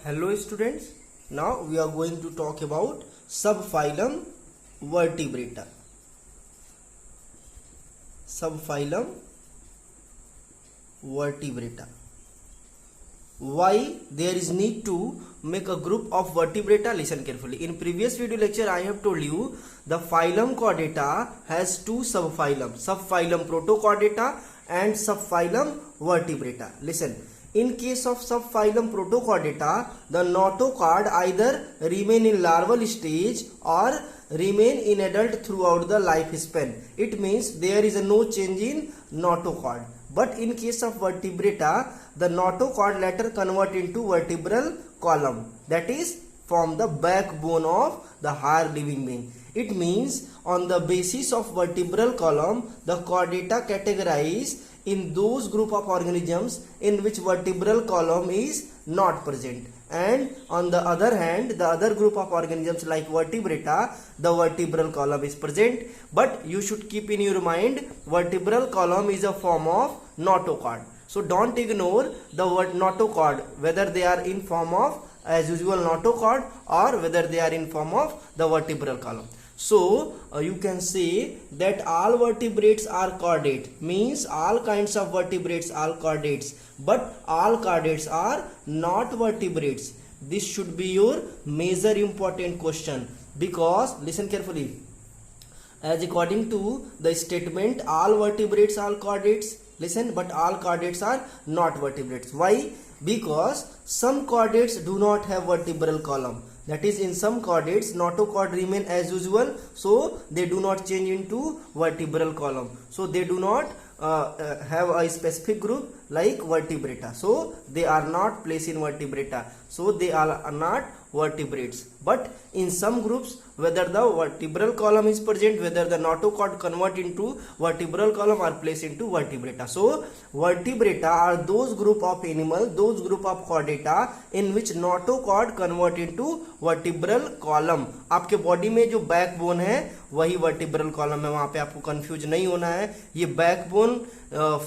Hello students, now we are going to talk about subphylum Vertebrata. Subphylum Vertebrata. Why there is need to make a group of vertebrata? Listen carefully. In previous video lecture I have told you the phylum Chordata has two subphylum, subphylum Protochordata and subphylum Vertebrata. Listen. In case of subphylum Protochordata, the notochord either remain in larval stage or remain in adult throughout the lifespan. It means there is no change in notochord. But in case of vertebrata, the notochord later convert into vertebral column, that is form the backbone of the higher living being. It means on the basis of vertebral column, the chordata categorize in those group of organisms in which vertebral column is not present, and on the other hand the other group of organisms like vertebrata, the vertebral column is present. But you should keep in your mind vertebral column is a form of notochord, so don't ignore the word notochord, whether they are in form of as usual notochord or whether they are in form of the vertebral column. So you can say that all vertebrates are chordate, means all kinds of vertebrates are chordates, but all chordates are not vertebrates. This should be your major important question, because listen carefully, as according to the statement all vertebrates are chordates, listen, but all chordates are not vertebrates. Why? Because some chordates do not have vertebral column. That is, in some chordates notochord remain as usual, so they do not change into vertebral column, so they do not have a specific group like vertebrata, so they are not placed in vertebrata, so they are not vertebrates. But in some groups, whether the vertebral column is present, whether the notochord convert into vertebral column are placed into vertebrata. So vertebrata are those group of animal, those group of chordata in which notochord convert into vertebral column. आपके body में जो backbone है वही vertebral column है, वहां पे आपको confuse नहीं होना है. ये बैकबोन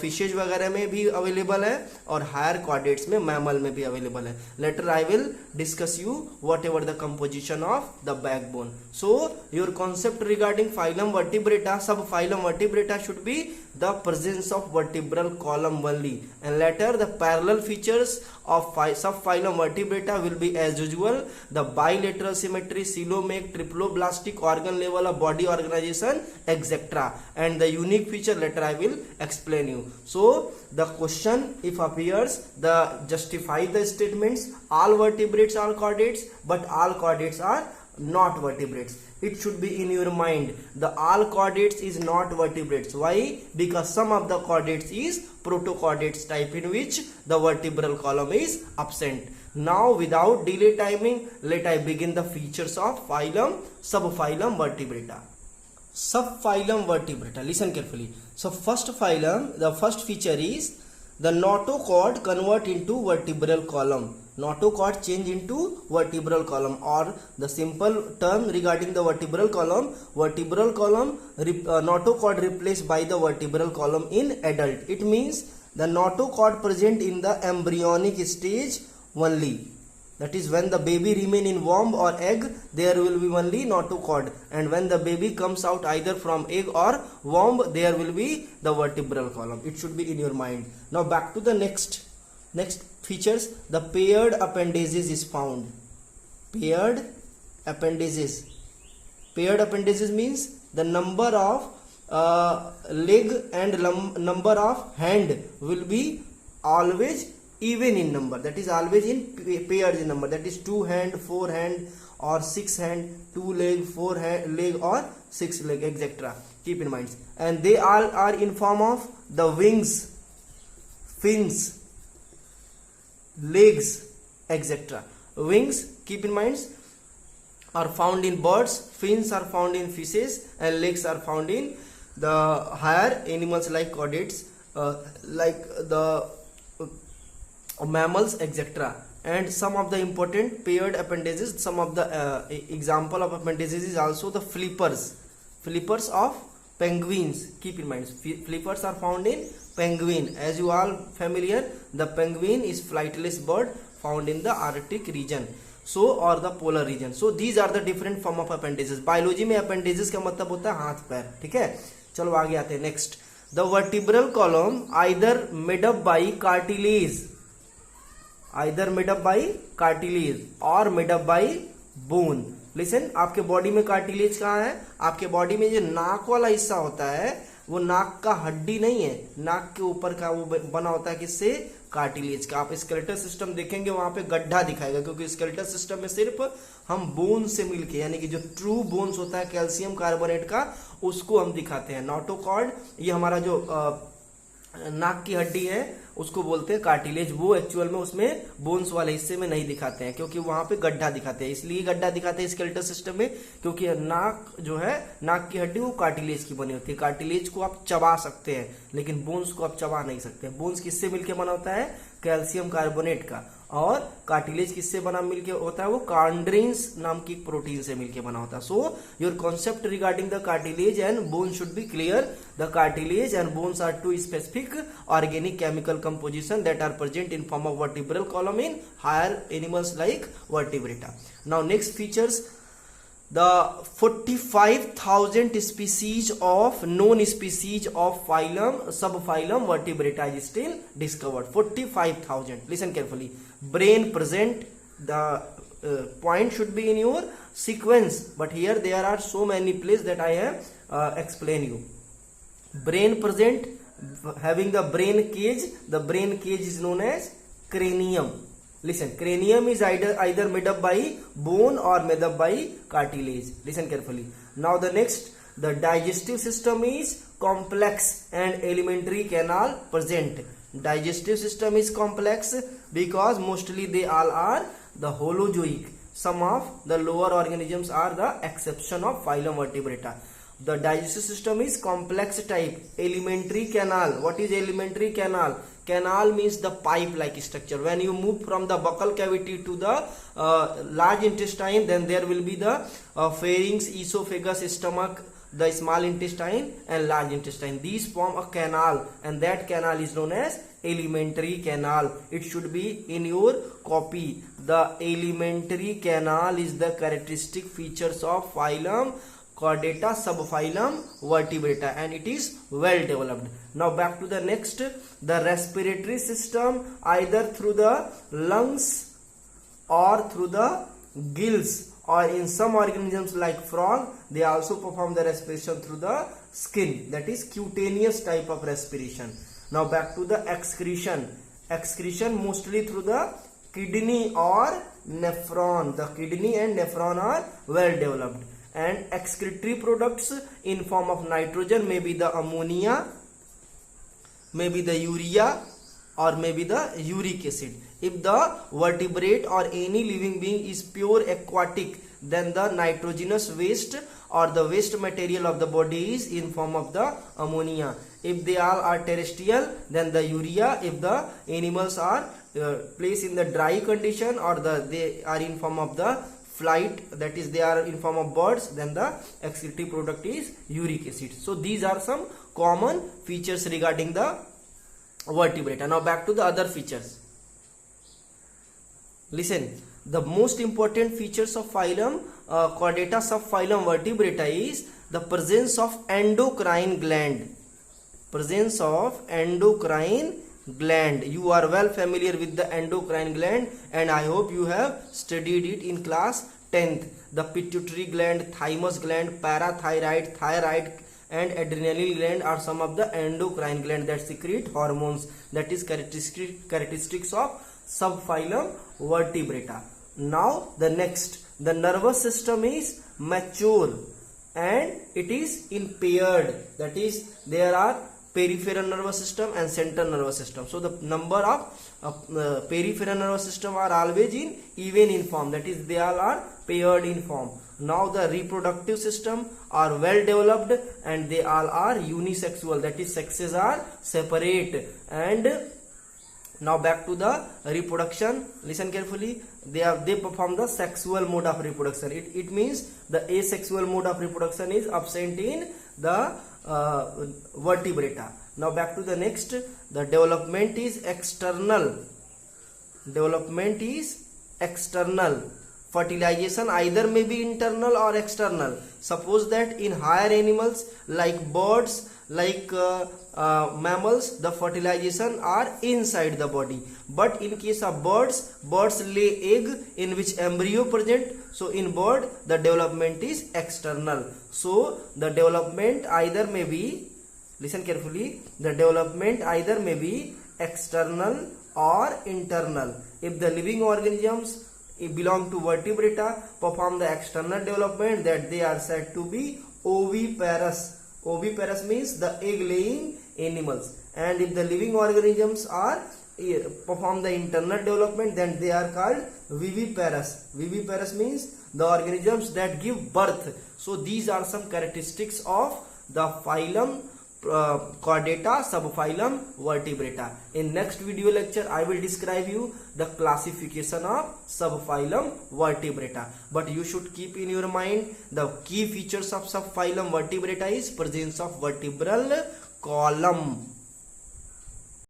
फिशेज वगैरह में भी अवेलेबल है और हायर कॉर्डेट्स में, मैमल में भी अवेलेबल है. Later I will discuss you whatever the composition of the backbone. So your concept regarding phylum vertebrata, sub phylum vertebrata should be the presence of vertebral column only, and later the parallel features of subphylum vertebrata will be as usual the bilateral symmetry, coelomate, triploblastic organ level of body organization, etc. and the unique feature later I will explain you. So the question if appears, the justify the statements all vertebrates are chordates but all chordates are not vertebrates. It should be in your mind the all chordates is not vertebrates. Why? Because some of the chordates is protochordates type in which the vertebral column is absent. Now without delay timing, let I begin the features of phylum subphylum vertebrata. Subphylum vertebrata, listen carefully. So first phylum, the first feature is the notochord convert into vertebral column. Notochord change into vertebral column, or the simple term regarding the vertebral column notochord replaced by the vertebral column in adult. It means the notochord present in the embryonic stage only, that is when the baby remain in womb or egg, there will be only notochord, and when the baby comes out either from egg or womb, there will be the vertebral column. It should be in your mind. Now back to the next features. The paired appendages is found. Paired appendages means the number of leg and number of hand will be always even in number, that is always in pairs in number, that is 2 hand, 4 hand or 6 hand, 2 leg, 4 leg or 6 leg, etc. Keep in mind. And they all are in form of the wings, fins, legs, etc. Wings, keep in mind, are found in birds, fins are found in fishes, and legs are found in the higher animals like chordates, like the mammals, etc. And some of the important paired appendages, some of the example of appendages is also the flippers of penguins. Keep in mind, flippers are found in penguin. As you all familiar, the penguin is flightless bird found in the Arctic region, so or the polar region. So these are the different form of appendages. Biology में appendages का मतलब होता है हाथ पैर, ठीक है. चलो आगे आते हैं. Next, the vertebral column either made up by cartilage, either made up by cartilage और made up by bone. Listen, आपके बॉडी में कार्टिलेज कहाँ है? आपके बॉडी में जो नाक वाला हिस्सा होता है वो नाक का हड्डी नहीं है, नाक के ऊपर का वो बना होता है किससे? कार्टिलेज का. आप स्केलेटल सिस्टम देखेंगे वहां पे गड्ढा दिखाएगा, क्योंकि स्केलेटल सिस्टम में सिर्फ हम बोन से मिलके, यानी कि जो ट्रू बोन्स होता है कैल्शियम कार्बोनेट का, उसको हम दिखाते हैं. नोटोकॉर्ड, ये हमारा जो नाक की हड्डी है उसको बोलते हैं कार्टिलेज. वो एक्चुअल में उसमें बोन्स वाले हिस्से में नहीं दिखाते हैं, क्योंकि वहां पे गड्ढा दिखाते हैं. इसलिए गड्ढा दिखाते हैं स्केलेटल सिस्टम में, क्योंकि नाक जो है, नाक की हड्डी वो कार्टिलेज की बनी होती है. कार्टिलेज को आप चबा सकते हैं, लेकिन बोन्स को आप चबा नहीं सकते. बोन्स किससे मिलकर बना होता है? कैल्शियम कार्बोनेट का. और कार्टिलेज किससे बना मिलके होता है? वो कार्ड्रिन्स नाम की प्रोटीन से मिलके बना होता है. So your concept regarding the cartilage and bone should be clear. The cartilage and bones are two specific organic chemical composition that are present in form of vertebral column in higher animals like vertebrata. Now next features, the 45,000 species of known species of phylum subphylum vertebrata is still discovered. 45,000. Listen carefully. Brain present, the point should be in your sequence, but here there are so many places that I have explained you. Brain present, having the brain cage. The brain cage is known as cranium. Listen, cranium is either made up by bone or made up by cartilage. Listen carefully. Now the next, the digestive system is complex and alimentary canal present. Digestive system is complex because mostly they all are the holozoic. Some of the lower organisms are the exception of phylum vertebrata. The digestive system is complex type. Alimentary canal. What is alimentary canal? Canal means the pipe-like structure. When you move from the buccal cavity to the large intestine, then there will be the pharynx, esophagus, stomach, the small intestine and large intestine. These form a canal, and that canal is known as alimentary canal. It should be in your copy. The alimentary canal is the characteristic features of phylum Chordata subphylum vertebrata, and it is well developed. Now back to the next, the respiratory system, either through the lungs or through the gills, or in some organisms like frog, they also perform the respiration through the skin, that is cutaneous type of respiration. Now back to the excretion. Excretion mostly through the kidney or nephron. The kidney and nephron are well developed. And excretory products in form of nitrogen, may be the ammonia, may be the urea, or may be the uric acid. If the vertebrate or any living being is pure aquatic, then the nitrogenous waste or the waste material of the body is in form of the ammonia. If they all are terrestrial, then the urea. If the animals are placed in the dry condition, or they are in form of the flight, that is they are in form of birds, then the excretory product is uric acid. So these are some common features regarding the vertebrata. Now back to the other features. Listen, the most important features of phylum Chordata subphylum vertebrata is the presence of endocrine gland. Presence of endocrine gland. You are well familiar with the endocrine gland, and I hope you have studied it in class 10th. The pituitary gland, thymus gland, parathyroid, thyroid and adrenal gland are some of the endocrine gland that secrete hormones. That is characteristics of subphylum vertebrata. Now the next, the nervous system is mature and it is impaired. That is, there are peripheral nervous system and central nervous system. So the number of peripheral nervous system are always in even in form, that is they all are paired in form. Now the reproductive system are well developed and they all are unisexual, that is sexes are separate. And now back to the reproduction, listen carefully, they perform the sexual mode of reproduction. It means the asexual mode of reproduction is absent in the vertebrata. Now back to the next, the development is external development is external. Fertilization either may be internal or external. Suppose that in higher animals like birds, like mammals, the fertilization are inside the body. But in case of birds lay egg in which embryo present. So in bird the development is external. So the development either may be, listen carefully, the development either may be external or internal. If the living organisms belong to vertebrata perform the external development, that they are said to be oviparous. Oviparous means the egg laying animals. And if the living organisms are perform the internal development, then they are called viviparous. Viviparous means the organisms that give birth. So these are some characteristics of the phylum Chordata, subphylum Vertebrata. In next video lecture I will describe you the classification of subphylum Vertebrata. But you should keep in your mind the key features of subphylum Vertebrata is presence of vertebral column.